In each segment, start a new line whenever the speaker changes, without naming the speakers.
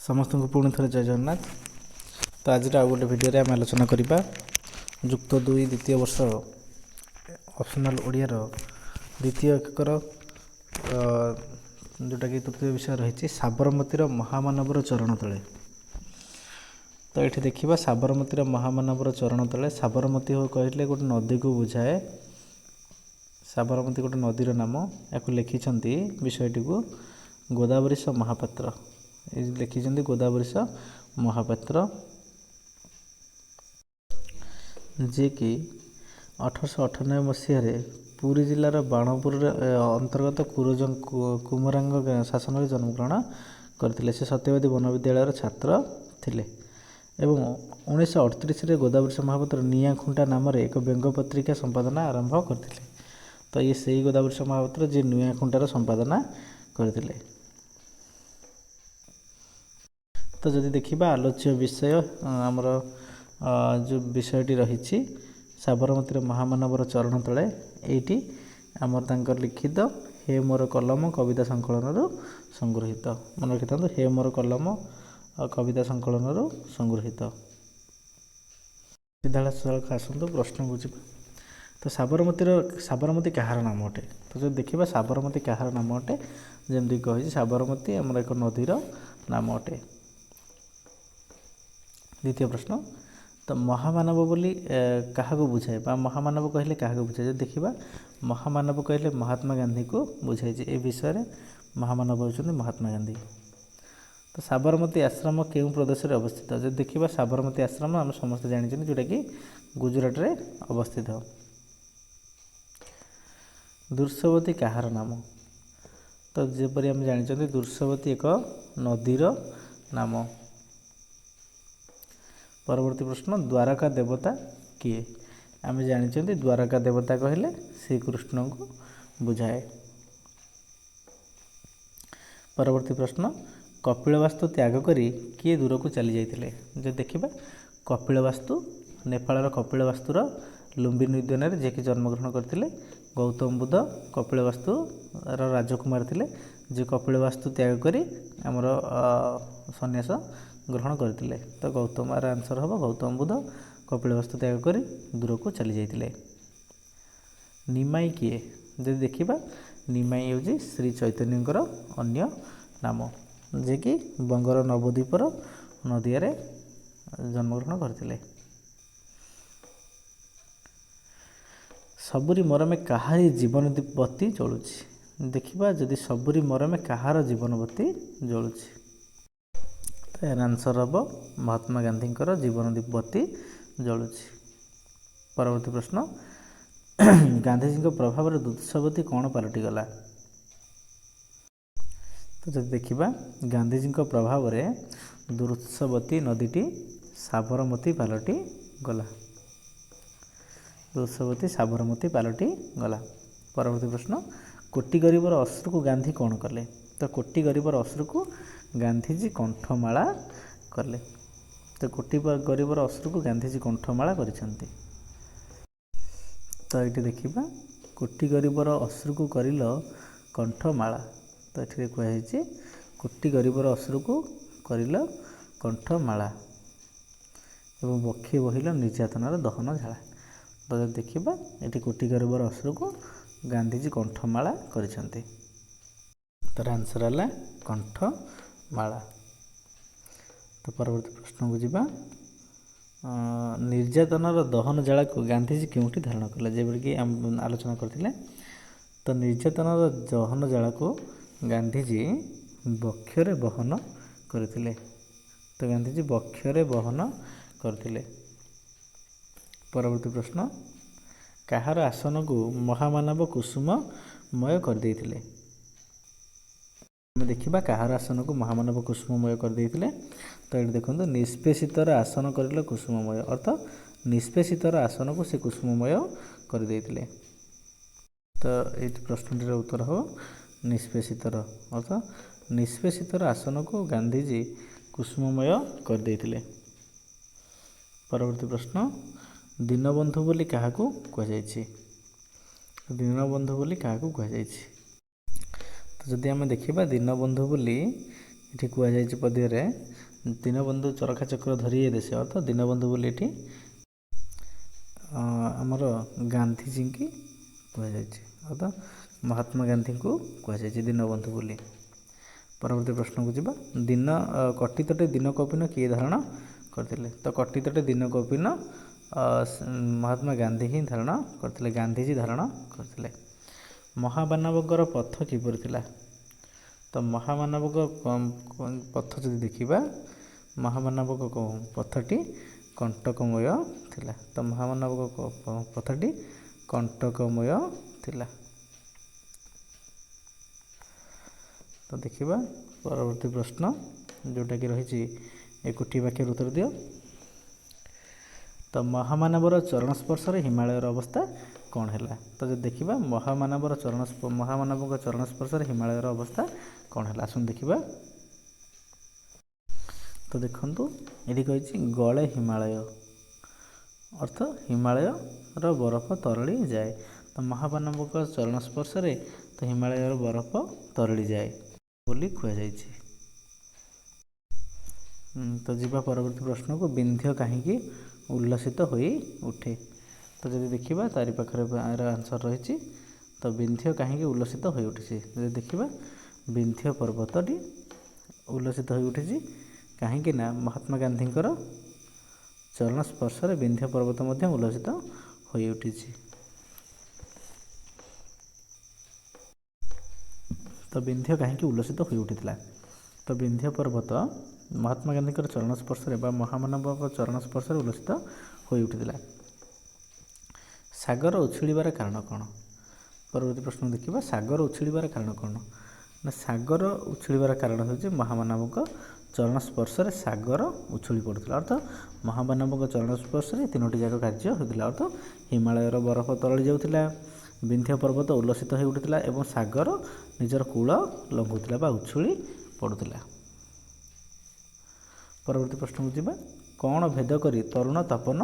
समस्त को पुणी थे जय जगन्नाथ। तो आज आउ गोटे भिडियो आम आलोचना करवा जुक्त 2 द्वितीय वर्ष ऑप्शनल ओडिया द्वितीय एकर जोटा कि तृतीय विषय रही साबरमतीर महामानवर चरण तले। तो ये देखा साबरमतीर महामानवर चरण तले साबरमती कहले गोटे नदी को बुझाए। साबरमती गोटे नदीर नाम या लिखिं विषयटी को गोदावरीश महापात्र लिखिं गोदावरीश महापात्र जे कि 1898 मसीह पुरी जिलार बाणपुर अंतर्गत कुमरांग शासन में जन्मग्रहण करते। से सत्यवादी वनविद्यालय छात्र थिले एवं 1938 गोदावरीश महापात्र निया खुंटा नाम एक व्यंग पत्रिका संपादना आरंभ करते। तो ये से गोदावरीश महापात्र जी निया खुंटार संपादना करते। तो जदि देखा आलोच्य विषय आमर जो विषयटी रही साबरमतीर महामानवर चरण तले ये आमर तांकर लिखित हे मोर कलम कविता संकलन संगृहित। मन रखि था हे मोर कलम कविता संकलन संगृहित। सीधा आसतु प्रश्न बुझे। तो साबरमती कहार नाम अटे। तो जो देखा साबरमती कहार नाम अटे जमती कही साबरमती आमर एक नदीर नाम अटे। द्वितीय प्रश्न तो महामानव बोली क्या बुझाए महामानव कहले क्या बुझाए। जो देखा महामानव कहले महात्मा गांधी को बुझाई ए विषय महामानव होती महात्मा गांधी। तो साबरमती आश्रम केउं प्रदेश में अवस्थित। जो देखा साबरमती आश्रम आम समस्त जानते जोटा कि गुजरात रे अवस्थित। दुर्सवती कहार नाम। तो जपरी आम जानते दुर्सवती एक नदीर नाम। परवर्ती प्रश्न द्वारका देवता किए। आम जानते द्वारका देवता कहले श्रीकृष्ण को बुझाए। परवर्ती प्रश्न कपिलवास्तु त्याग करी किए दूर को चली जाते। जो देखा कपिलवास्तु नेपाल कपिलवास्तुर लुम्बिनी उद्यान जे कि जन्मग्रहण करते। गौतम बुद्ध कपिलवास्तु राजकुमार थे जे कपिलवास्तु त्याग करी आमर सन्यास ग्रहण करते। तो गौतम आर आंसर हम गौतम बुद्ध कपिलवास्तु त्याग कर दूर को चली जाते। निमाई किए। जब देखा निमाई हूँ श्री चैतन्यर अन्य नाम जे कि बंगर नवद्वीपर नदियारे जन्मग्रहण करते। सबुरी मरमे कहारी जीवनबत्ती जलुची। देखा जदि सबुरी मरमे कहार जीवनबत्ती जलुची यार आंसर हम महात्मा गांधी जीवनबत्ती जलुची। परवर्ती प्रश्न गांधीजी प्रभाव में दुर्सवती कौन पलटिगला। तो जब देखा गांधीजी प्रभाव में दुर्सवती नदीटी साबरमती पलटि गला। दुर्सवती साबरमती पलटि गला। परवर्ती प्रश्न कोटी गरीबर अश्रु को गांधी कौन कले। तो कोटी गरीबर अश्रु को गांधीजी कंठमाला कले। तो कोटी गरीबर अश्रु को गांधीजी कंठमाला करिसेंती। तो ये देखा कोटी गरीबर अश्रु को करिल कंठमाला। तो ये कहुई कोटी गरीबर अश्रु को करिल कंठमाला एवं बक्षे बहिल निर्यातनार दहन झाला। तो देखा ये कोटी गरीबर अश्रु को गांधीजी कंठमाला करिसेंती। तार आंसर है कंठमाला। तो परवर्ती प्रश्न को जीवा निर्यातनार दहन जाला को गांधीजी क्योंटी धारण कले। जेबरकि आलोचना करते। तो निर्यातनार दहन जाला को गांधीजी बक्षरे बहन करते। तो गांधीजी बक्षरे बहन करते। परवर्ती प्रश्न कहार आसन को महामानव कुसुममय कर देइथिले। देखा कहार आसन को महामानव कुसुममय कर देइथिले। तो ये देखो निष्पेषितर आसन कर कुसुममय अर्थ निष्पेषितर आसन को से कुसुममय कर देइथिले। तो ये प्रश्नटीर उत्तर हो निष्पेषितर अर्थ निष्पेषितर आसन को गांधीजी कुसुममय कर देइथिले। परवर्ती प्रश्न दीनबंधु बोली क्या कहुई। दीनबंधु बोली क्या कहुई। तो जदि आम देखा दीनबंधु बोली ଏଠି କୁହାଯାଇଛି ପଦ୍ୟରେ ଦୀନବନ୍ଧୁ ଚରଖା ଚକ୍ର ଧରି ଏ ଦେଶେ, ଅର୍ଥ ଦୀନବନ୍ଧୁ ବୋଲି ଏଠି ଆମର ଗାନ୍ଧିଜୀଙ୍କି କୁହାଯାଇଛି, ଅର୍ଥ ମହାତ୍ମା ଗାନ୍ଧୀଙ୍କୁ କୁହାଯାଇଛି ଦୀନବନ୍ଧୁ ବୋଲି। ପରବର୍ତ୍ତୀ ପ୍ରଶ୍ନକୁ ଯିବା। କଟିତଟେ ଦିନ କୌପୀନ କିଏ ଧାରଣ କରିଥିଲେ? ତ କଟିତଟେ ଦିନ କୌପୀନ ମହାତ୍ମା ଗାନ୍ଧୀ ହିଁ ଧାରଣ କରିଥିଲେ, ଗାନ୍ଧିଜୀ ଧାରଣ କରିଥିଲେ। ମହାମାନବଙ୍କର ପଥ କିପରି ଥିଲା? ତ ମହାମାନବଙ୍କ ପଥ ଯଦି ଦେଖିବା, ମହାମାନବଙ୍କ ପଥଟି କଣ୍ଟକମୟ ଥିଲା। ତ ମହାମାନବଙ୍କ ପଥଟି କଣ୍ଟକମୟ ଥିଲା। ତ ଦେଖିବା ପରବର୍ତ୍ତୀ ପ୍ରଶ୍ନ ଯେଉଁଟାକି ରହିଛି, ଏକୋଟି ବାକ୍ୟର ଉତ୍ତର ଦିଅ। ତ ମହାମାନବର ଚରଣ ସ୍ପର୍ଶରେ ହିମାଳୟର ଅବସ୍ଥା କ'ଣ ହେଲା? ତ ଯଦି ଦେଖିବା ମହାମାନବଙ୍କ ଚରଣ ସ୍ପର୍ଶରେ ହିମାଳୟର ଅବସ୍ଥା କ'ଣ ହେଲା, ଆସନ୍ତୁ ଦେଖିବା। ତ ଦେଖନ୍ତୁ ଏଠି କହିଛି ଗଳେ ହିମାଳୟ, ଅର୍ଥ ହିମାଳୟର ବରଫ ତରଳି ଯାଏ। ତ ମହାମାନବଙ୍କ ଚରଣ ସ୍ପର୍ଶରେ ତ ହିମାଳୟର ବରଫ ତରଳି ଯାଏ ବୋଲି କୁହାଯାଇଛି। ତ ଯିବା ପରବର୍ତ୍ତୀ ପ୍ରଶ୍ନକୁ। ବିନ୍ଧ୍ୟ କାହିଁକି ଉଲ୍ଲସିତ ହୋଇ ଉଠେ? ତ ଯଦି ଦେଖିବା ତାରି ପାଖରେ ଏହାର ଆନ୍ସର ରହିଛି। ତ ବିନ୍ଧ୍ୟ କାହିଁକି ଉଲ୍ଲସିତ ହୋଇ ଉଠିଛି? ଯଦି ଦେଖିବା ବିନ୍ଧ୍ୟ ପର୍ବତଟି ଉଲ୍ଲସିତ ହୋଇ ଉଠିଛି କାହିଁକି ନା ମହାତ୍ମା ଗାନ୍ଧୀଙ୍କର ଚରଣ ସ୍ପର୍ଶରେ ବିନ୍ଧ୍ୟ ପର୍ବତ ମଧ୍ୟ ଉଲ୍ଲସିତ ହୋଇ ଉଠିଛି। ତ ବିନ୍ଧ୍ୟ କାହିଁକି ଉଲ୍ଲସିତ ହୋଇ ଉଠିଥିଲା? ତ ବିନ୍ଧ୍ୟ ପର୍ବତ ମହାତ୍ମା ଗାନ୍ଧୀଙ୍କର ଚରଣ ସ୍ପର୍ଶରେ ବା ମହାମାନବଙ୍କ ଚରଣ ସ୍ପର୍ଶରେ ଉଲ୍ଲସିତ ହୋଇ ଉଠିଥିଲା। ସାଗର ଉଛୁଳିବାର କାରଣ କ'ଣ? ପରବର୍ତ୍ତୀ ପ୍ରଶ୍ନ ଦେଖିବା। ସାଗର ଉଛୁଳିବାର କାରଣ କ'ଣ? ନା ସାଗର ଉଛୁଳିବାର କାରଣ ହେଉଛି ମହାମାନବଙ୍କ ଚରଣ ସ୍ପର୍ଶରେ ସାଗର ଉଛୁଳି ପଡ଼ୁଥିଲା, ଅର୍ଥ ମହାମାନବଙ୍କ ଚରଣ ସ୍ପର୍ଶରେ ତିନୋଟି ଯାକ କାର୍ଯ୍ୟ ହେଉଥିଲା, ଅର୍ଥ ହିମାଳୟର ବରଫ ତରଳି ଯାଉଥିଲା, ବିନ୍ଧ୍ୟ ପର୍ବତ ଉଲ୍ଲସିତ ହୋଇ ଉଠୁଥିଲା ଏବଂ ସାଗର ନିଜର କୂଳ ଲଙ୍ଘୁଥିଲା ବା ଉଛୁଳି ପଡ଼ୁଥିଲା। ପରବର୍ତ୍ତୀ ପ୍ରଶ୍ନକୁ ଯିବା। କ'ଣ ଭେଦ କରି ତରୁଣ ତପନ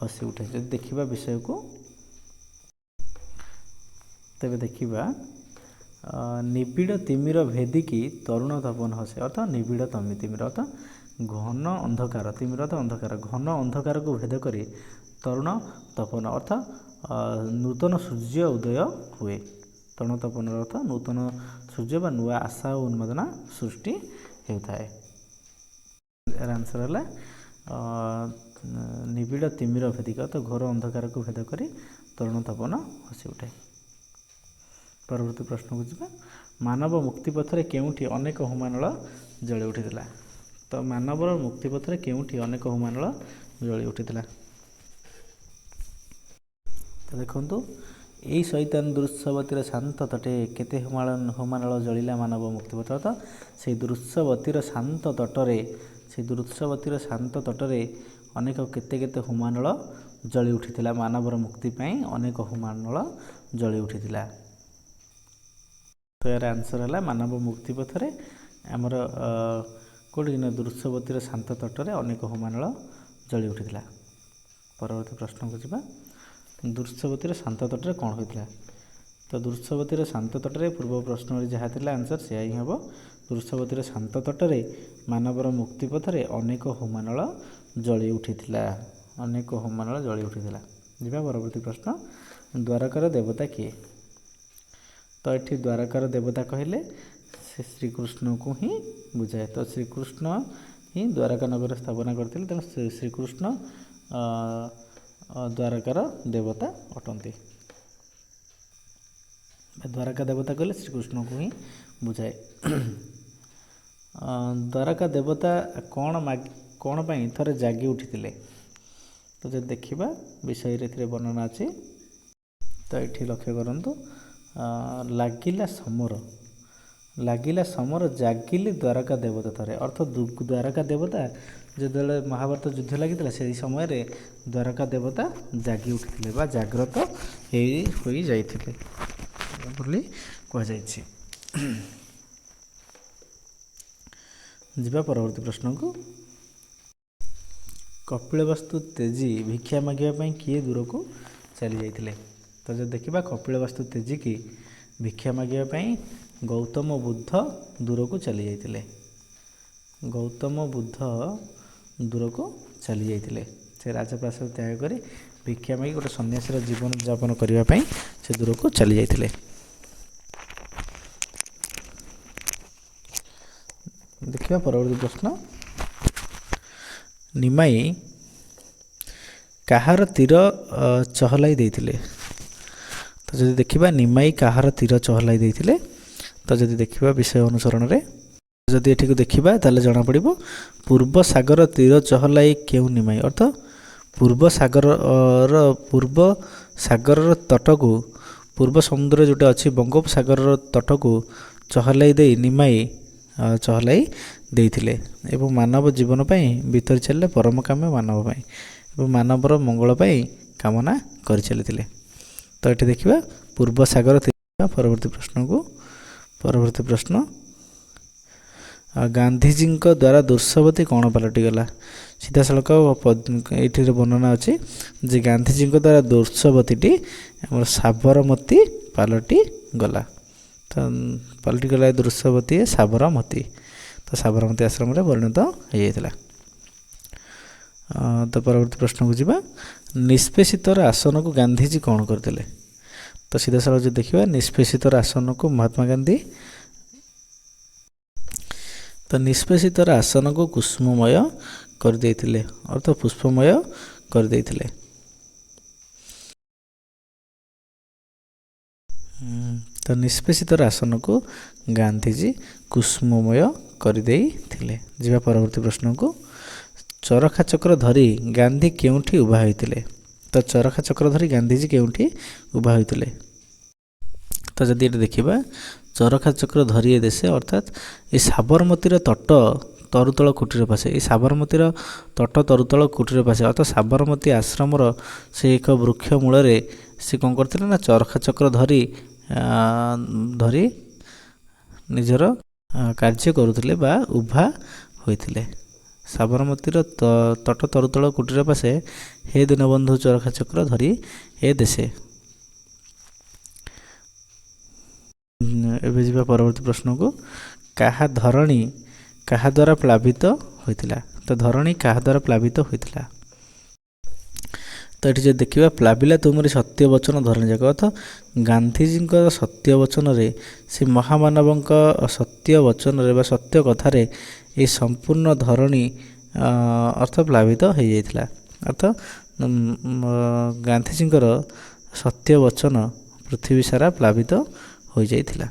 ହସି ଉଠେ? ଯଦି ଦେଖିବା ବିଷୟକୁ, ତେବେ ଦେଖିବା ନିବିଡ଼ ତିମିର ଭେଦିକି ତରୁଣ ତପନ ହସେ, ଅର୍ଥ ନିବିଡ଼ ତିମିର ଅର୍ଥ ଘନ ଅନ୍ଧକାର, ତିମିର ଅର୍ଥ ଅନ୍ଧକାର, ଘନ ଅନ୍ଧକାରକୁ ଭେଦ କରି ତରୁଣ ତପନ ଅର୍ଥ ନୂତନ ସୂର୍ଯ୍ୟ ଉଦୟ ହୁଏ। ତରୁଣ ତପନର ଅର୍ଥ ନୂତନ ସୂର୍ଯ୍ୟ ବା ନୂଆ ଆଶା ଓ ଉନ୍ମାଦନା ସୃଷ୍ଟି ହେଉଥାଏ। ଏହାର ଆନ୍ସର ହେଲା ନିବିଡ଼ ତିମିର ଭେଦିକା, ଅର୍ଥ ଘୋର ଅନ୍ଧକାରକୁ ଭେଦ କରି ତରୁଣ ତପନ ହସି ଉଠେ। ପରବର୍ତ୍ତୀ ପ୍ରଶ୍ନକୁ ଯିବା। ମାନବ ମୁକ୍ତି ପଥରେ କେଉଁଠି ଅନେକ ହୁମାନଳ ଜଳି ଉଠିଥିଲା? ତ ମାନବର ମୁକ୍ତି ପଥରେ କେଉଁଠି ଅନେକ ହୁମାନଳ ଜଳି ଉଠିଥିଲା? ତ ଦେଖନ୍ତୁ, ଏଇ ଶୈତାନ ଦୃଶ୍ୟବତୀର ଶାନ୍ତ ତଟେ କେତେ ହୁମାନଳ ଜଳିଲା ମାନବ ମୁକ୍ତିପଥ, ଅର୍ଥ ସେହି ଦୃଶ୍ୟବତୀର ଶାନ୍ତ ତଟରେ ଅନେକ କେତେ ହୁମାନଳ ଜଳି ଉଠିଥିଲା। ମାନବର ମୁକ୍ତି ପାଇଁ ଅନେକ ହୁମାନଳ ଜଳି ଉଠିଥିଲା। ତ ଏହାର ଆନ୍ସର ହେଲା ମାନବ ମୁକ୍ତି ପଥରେ ଆମର କେଉଁଠି ନା ଦୃଶ୍ୟବତୀର ଶାନ୍ତ ତଟରେ ଅନେକ ହୁମାନଳ ଜଳି ଉଠିଥିଲା। ପରବର୍ତ୍ତୀ ପ୍ରଶ୍ନକୁ ଯିବା। ଦୃଶ୍ୟବତୀର ଶାନ୍ତ ତଟରେ କ'ଣ ହୋଇଥିଲା? ତ ଦୃଶ୍ୟବତୀର ଶାନ୍ତ ତଟରେ ପୂର୍ବ ପ୍ରଶ୍ନରେ ଯାହା ଥିଲା ଆନ୍ସର ସେୟା ହିଁ ହେବ। ଦୃଶ୍ୟବତୀର ଶାନ୍ତ ତଟରେ ମାନବର ମୁକ୍ତି ପଥରେ ଅନେକ ହୁମାନଳ ଜଳି ଉଠିଥିଲା, ଅନେକ ହୁମାନଳ ଜଳି ଉଠିଥିଲା। ଯିବା ପରବର୍ତ୍ତୀ ପ୍ରଶ୍ନ। ଦ୍ୱାରକାର ଦେବତା କିଏ? ତ ଏଠି ଦ୍ୱାରକାର ଦେବତା କହିଲେ ସେ ଶ୍ରୀକୃଷ୍ଣଙ୍କୁ ହିଁ ବୁଝାଏ। ତ ଶ୍ରୀକୃଷ୍ଣ ହିଁ ଦ୍ୱାରକା ନଗର ସ୍ଥାପନା କରିଥିଲେ, ତେଣୁ ଶ୍ରୀକୃଷ୍ଣ ଦ୍ୱାରକାର ଦେବତା ଅଟନ୍ତି। ଦ୍ୱାରକା ଦେବତା କହିଲେ ଶ୍ରୀକୃଷ୍ଣଙ୍କୁ ହିଁ ବୁଝାଏ। ଦ୍ୱାରକା ଦେବତା କ'ଣ ପାଇଁ ଥରେ ଜାଗି ଉଠିଥିଲେ? ତ ଯଦି ଦେଖିବା ବିଷୟରେ ଏଥିରେ ବର୍ଣ୍ଣନା ଅଛି। ତ ଏଠି ଲକ୍ଷ୍ୟ କରନ୍ତୁ, ଲାଗିଲା ସମର ଜାଗିଲେ ଦ୍ୱାରକା ଦେବତା ଥରେ, ଅର୍ଥ ଦ୍ୱାରକା ଦେବତା ଯେତେବେଳେ ମହାଭାରତ ଯୁଦ୍ଧ ଲାଗିଥିଲା ସେହି ସମୟରେ ଦ୍ୱାରକା ଦେବତା ଜାଗି ଉଠିଥିଲେ ବା ଜାଗ୍ରତ ହୋଇ ଯାଇଥିଲେ ବୋଲି କୁହାଯାଇଛି। ଯିବା ପରବର୍ତ୍ତୀ ପ୍ରଶ୍ନକୁ। କପିଳବସ୍ତୁ ତେଜୀ ଭିକ୍ଷା ମାଗିବା ପାଇଁ କିଏ ଦୂରକୁ ଚାଲି ଯାଇଥିଲେ? ତ ଯଦି ଦେଖିବା କପିଳବସ୍ତୁ ତେଜୀକି ଭିକ୍ଷା ମାଗିବା ପାଇଁ ଗୌତମ ବୁଦ୍ଧ ଦୂରକୁ ଚାଲି ଯାଇଥିଲେ। ଗୌତମ ବୁଦ୍ଧ ଦୂରକୁ ଚାଲି ଯାଇଥିଲେ। ସେ ରାଜପ୍ରାସାଦ ତ୍ୟାଗ କରି ଭିକ୍ଷା ମାଗି ଗୋଟେ ସନ୍ନ୍ୟାସୀର ଜୀବନ ଯାପନ କରିବା ପାଇଁ ସେ ଦୂରକୁ ଚାଲି ଯାଇଥିଲେ। ଦେଖିବା ପରବର୍ତ୍ତୀ ପ୍ରଶ୍ନ, ନିମାଇ କାହାର ତୀର ଚହଲାଇ ଦେଇଥିଲେ? ତ ଯଦି ଦେଖିବା ନିମାଇ କାହାର ତୀର ଚହଲାଇ ଦେଇଥିଲେ, ତ ଯଦି ଦେଖିବା ବିଷୟ ଅନୁସରଣରେ ଯଦି ଏଠିକୁ ଦେଖିବା ତାହେଲେ ଜଣାପଡ଼ିବ ପୂର୍ବ ସାଗର ତୀର ଚହଲାଇ କେଉଁ ନିମାଇ, ଅର୍ଥ ପୂର୍ବ ସାଗରର ତଟକୁ, ପୂର୍ବ ସମୁଦ୍ର ଯେଉଁଟା ଅଛି ବଙ୍ଗୋପସାଗରର ତଟକୁ ଚହଲାଇ ଦେଇ ନିମାଇ ଚହଲାଇ ଦେଇଥିଲେ ଏବଂ ମାନବ ଜୀବନ ପାଇଁ ଭିତରି ଚାଲିଲେ ପରମ କାମ୍ୟ ମାନବ ପାଇଁ ଏବଂ ମାନବର ମଙ୍ଗଳ ପାଇଁ କାମନା କରିଚାଲିଥିଲେ। ତ ଏଠି ଦେଖିବା ପୂର୍ବ ସାଗର ତୀର। ପରବର୍ତ୍ତୀ ପ୍ରଶ୍ନ, ଗାନ୍ଧିଜୀଙ୍କ ଦ୍ୱାରା ଦୋର୍ଷବତୀ କ'ଣ ପାଲଟିଗଲା? ସିଧାସଳଖ ଏଇଠିରେ ବର୍ଣ୍ଣନା ଅଛି ଯେ ଗାନ୍ଧିଜୀଙ୍କ ଦ୍ୱାରା ଦୋର୍ଷବତୀଟି ଆମର ସାବରମତୀ ପାଲଟି ଗଲା। ତ ପାଲଟିଗଲା ଦୋର୍ଷବତୀ ସାବରମତୀ, ତ ସାବରମତୀ ଆଶ୍ରମରେ ପରିଣତ ହୋଇଯାଇଥିଲା। ତ ପରବର୍ତ୍ତୀ ପ୍ରଶ୍ନକୁ ଯିବା, ନିଷ୍ପେଷିତର ଆସନକୁ ଗାନ୍ଧିଜୀ କ'ଣ କରିଥିଲେ? ତ ସିଧାସଳଖ ଯଦି ଦେଖିବା ନିଷ୍ପେଷିତର ଆସନକୁ ମହାତ୍ମା ଗାନ୍ଧୀ, ତ ନିଷ୍ପେଷିତର ଆସନକୁ କୁସୁମମୟ କରିଦେଇଥିଲେ, ଅର୍ଥ ପୁଷ୍ପମୟ କରିଦେଇଥିଲେ। ତ ନିଷ୍ପେଷିତର ଆସନକୁ ଗାନ୍ଧିଜୀ କୁସୁମମୟ କରିଦେଇଥିଲେ। ଯିବା ପରବର୍ତ୍ତୀ ପ୍ରଶ୍ନକୁ, ଚରଖା ଚକ୍ର ଧରି ଗାନ୍ଧୀ କେଉଁଠି ଉଭା ହୋଇଥିଲେ? ତ ଚରଖା ଚକ୍ର ଧରି ଗାନ୍ଧିଜୀ କେଉଁଠି ଉଭା ହୋଇଥିଲେ? ତ ଯଦି ଏଠି ଦେଖିବା ଚରଖା ଚକ୍ର ଧରି ଏ ଦେଶେ, ଅର୍ଥାତ୍ ଏ ସାବରମତୀର ତଟ ତରୁତଳ କୁଟୀର ପାଶେ, ଏ ସାବରମତୀର ତଟ ତରୁତଳ କୁଟୀର ପାଶେ, ଅର୍ଥାତ୍ ସାବରମତୀ ଆଶ୍ରମର ସେ ଏକ ବୃକ୍ଷ ମୂଳରେ ସେ କ'ଣ କରିଥିଲେ ନା ଚରଖା ଚକ୍ର ଧରି ନିଜର କାର୍ଯ୍ୟ କରୁଥିଲେ ବା ଉଭା ହୋଇଥିଲେ। ସାବରମତୀର ତଟ ତରୁତଳ କୁଟୀର ପାଶେ ହେ ଦୀନବନ୍ଧୁ ଚରଖା ଚକ୍ର ଧରି ଏ ଦେଶେ। ଏବେ ଯିବା ପରବର୍ତ୍ତୀ ପ୍ରଶ୍ନକୁ, କାହା ଧରଣୀ କାହା ଦ୍ୱାରା ପ୍ଲାବିତ ହୋଇଥିଲା? ତ ଧରଣୀ କାହା ଦ୍ୱାରା ପ୍ଲାବିତ ହୋଇଥିଲା? ତ ଏଠି ଯଦି ଦେଖିବା ପ୍ଲାବିଲା ତୁମରି ସତ୍ୟ ବଚନ ଧରଣୀ ଯାକ, ଅର୍ଥ ଗାନ୍ଧିଜୀଙ୍କ ସତ୍ୟ ବଚନରେ ସେ ମହାମାନବଙ୍କ ସତ୍ୟ ବଚନରେ ବା ସତ୍ୟ କଥାରେ ଏ ସମ୍ପୂର୍ଣ୍ଣ ଧରଣୀ ଅର୍ଥ ପ୍ଲାବିତ ହୋଇଯାଇଥିଲା। ଅର୍ଥ ଗାନ୍ଧିଜୀଙ୍କର ସତ୍ୟ ବଚନ ପୃଥିବୀ ସାରା ପ୍ଲାବିତ ହୋଇଯାଇଥିଲା।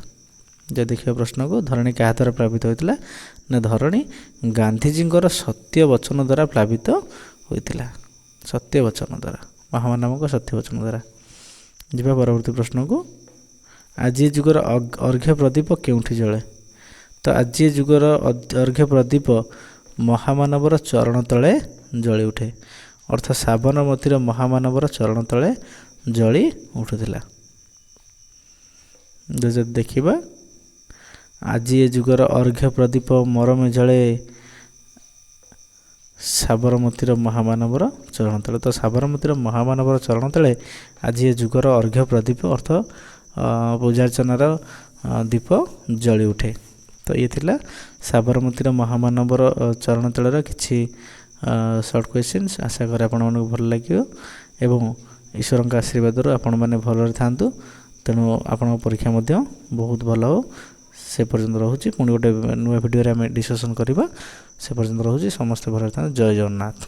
ଯଦି ଦେଖିବା ପ୍ରଶ୍ନକୁ ଧରଣୀ କାହା ଦ୍ୱାରା ପ୍ଲାବିତ ହୋଇଥିଲା, ନା ଧରଣୀ ଗାନ୍ଧିଜୀଙ୍କର ସତ୍ୟ ବଚନ ଦ୍ୱାରା ପ୍ଲାବିତ ହୋଇଥିଲା, ସତ୍ୟ ବଚନ ଦ୍ୱାରା, ମହାମାନବଙ୍କ ସତ୍ୟ ବଚନ ଦ୍ୱାରା। ଯିବା ପରବର୍ତ୍ତୀ ପ୍ରଶ୍ନକୁ, ଆଜି ଏ ଯୁଗର ଅର୍ଘ୍ୟ ପ୍ରଦୀପ କେଉଁଠି ଜଳେ? ତ ଆଜି ଏ ଯୁଗର ଅର୍ଘ୍ୟ ପ୍ରଦୀପ ମହାମାନବର ଚରଣ ତଳେ ଜଳି ଉଠେ, ଅର୍ଥାତ୍ ସାବରମତୀର ମହାମାନବର ଚରଣ ତଳେ ଜଳି ଉଠୁଥିଲା। ଯଦି ଦେଖିବା ଆଜି ଏ ଯୁଗର ଅର୍ଘ୍ୟ ପ୍ରଦୀପ ମରମେ ଜଳେ ସାବରମତୀର ମହାମାନବର ଚରଣ ତଳେ, ତ ସାବରମତୀର ମହାମାନବର ଚରଣ ତଳେ ଆଜି ଏ ଯୁଗର ଅର୍ଘ୍ୟ ପ୍ରଦୀପ ଅର୍ଥ ପୂଜାର୍ଚ୍ଚନାର ଦୀପ ଜଳି ଉଠେ। ତ ଇଏ ଥିଲା ସାବରମତୀର ମହାମାନବର ଚରଣ ତଳର କିଛି ସର୍ଟ କ୍ୱେଶ୍ଚିନ୍ସ। ଆଶା କରେ ଆପଣମାନଙ୍କୁ ଭଲ ଲାଗିବ ଏବଂ ଈଶ୍ୱରଙ୍କ ଆଶୀର୍ବାଦରୁ ଆପଣମାନେ ଭଲରେ ଥାଆନ୍ତୁ। ତେଣୁ ଆପଣଙ୍କ ପରୀକ୍ଷା ମଧ୍ୟ ବହୁତ ଭଲ ହେଉ। ସେ ପର୍ଯ୍ୟନ୍ତ ରହୁଛି, ପୁଣି ଗୋଟେ ନୂଆ ଭିଡ଼ିଓରେ ଆମେ ଡିସ୍କସନ୍ କରିବା। ସେ ପର୍ଯ୍ୟନ୍ତ ରହୁଛି, ସମସ୍ତେ ଭଲରେ ଥାଆନ୍ତୁ। ଜୟ ଜଗନ୍ନାଥ।